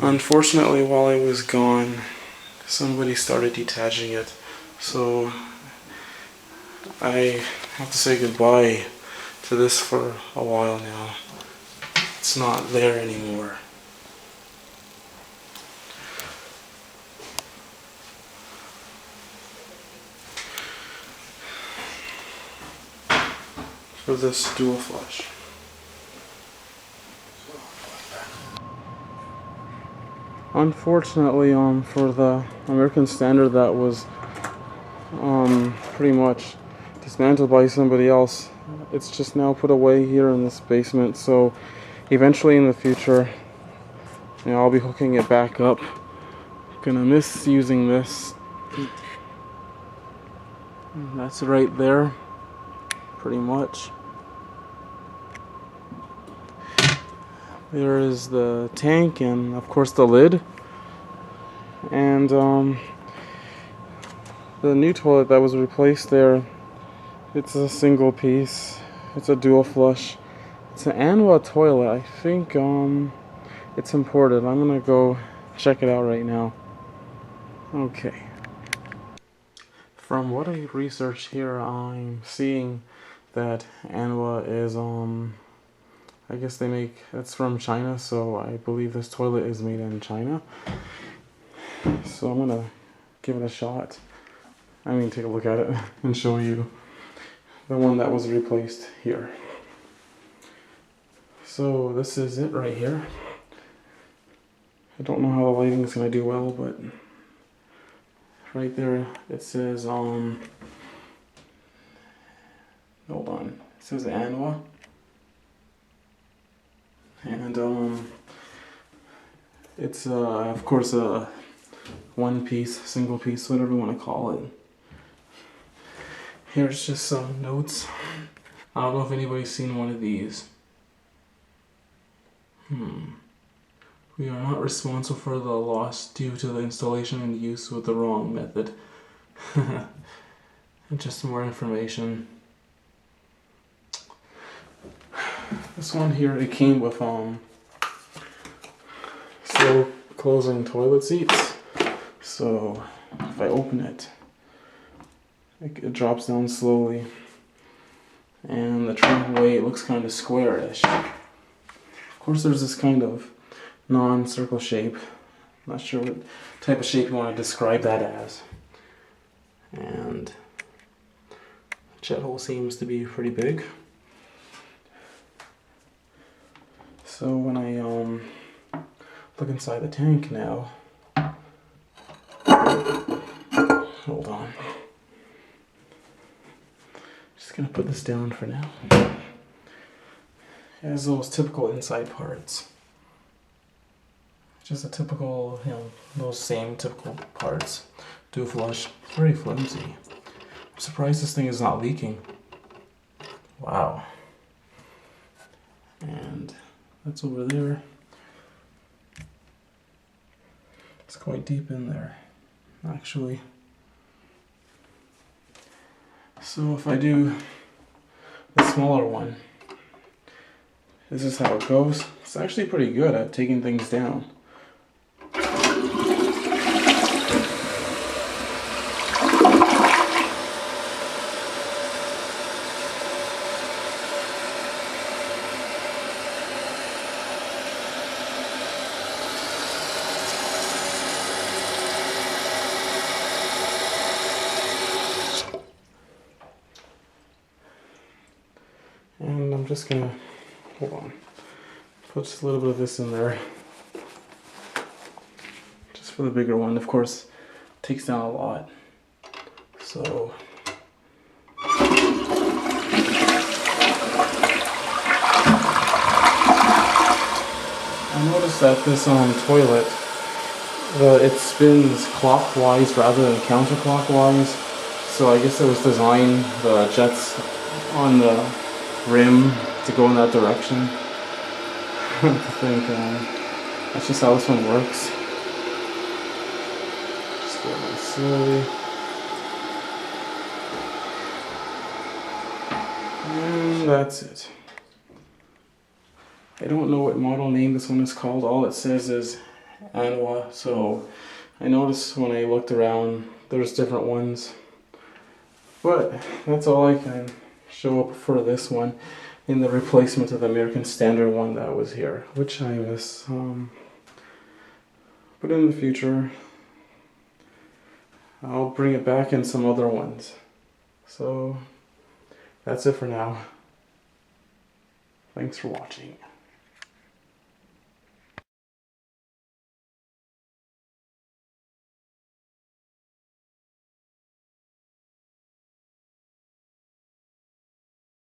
Unfortunately, while I was gone, somebody started detaching it, so I have to say goodbye to this for a while now. It's not there anymore. For this dual flush. Unfortunately, for the American Standard, that was pretty much dismantled by somebody else. It's just now put away here in this basement, so eventually in the future, you know, I'll be hooking it back up. Gonna miss using this. That's right there, pretty much. There is the tank and of course the lid, and the new toilet that was replaced there, it's a single piece, it's a dual flush, it's an Annwa toilet. I think it's imported. I'm gonna go check it out right now. Okay, from what I researched here, I'm seeing that Annwa is I guess they make, it's from China, so I believe this toilet is made in China. So I'm gonna give it a shot. I mean, take a look at it and show you the one that was replaced here. So this is it right here. I don't know how the lighting is gonna do well, but right there it says hold on, it says Annwa. And it's of course a one piece, single piece, whatever you want to call it. Here's just some notes. I don't know if anybody's seen one of these. We are not responsible for the loss due to the installation and use with the wrong method. And just some more information. This one here, it came with slow closing toilet seats. So if I open it, it drops down slowly, and the trim weight looks kind of squarish. Of course, there's this kind of non-circle shape. Not sure what type of shape you want to describe that as. And the jet hole seems to be pretty big. So when I look inside the tank now, hold on. Just gonna put this down for now. It has those typical inside parts. Just a typical, you know, those same typical parts. Dual flush, very flimsy. I'm surprised this thing is not leaking. Wow. And that's over there. It's quite deep in there, actually. So if I do the smaller one, this is how it goes. It's actually pretty good at taking things down. And I'm just gonna, hold on, put just a little bit of this in there. Just for the bigger one. Of course, it takes down a lot. So, I noticed that this toilet, it spins clockwise rather than counterclockwise. So I guess it was designed, the jets on the rim to go in that direction. I think that's just how this one works. Just go really slowly. And that's it. I don't know what model name this one is called. All it says is Annwa, so I noticed when I looked around there's different ones, but that's all I can show up for this one in the replacement of the American Standard one that was here, which I miss. But in the future I'll bring it back in some other ones. So that's it for now. Thanks for watching.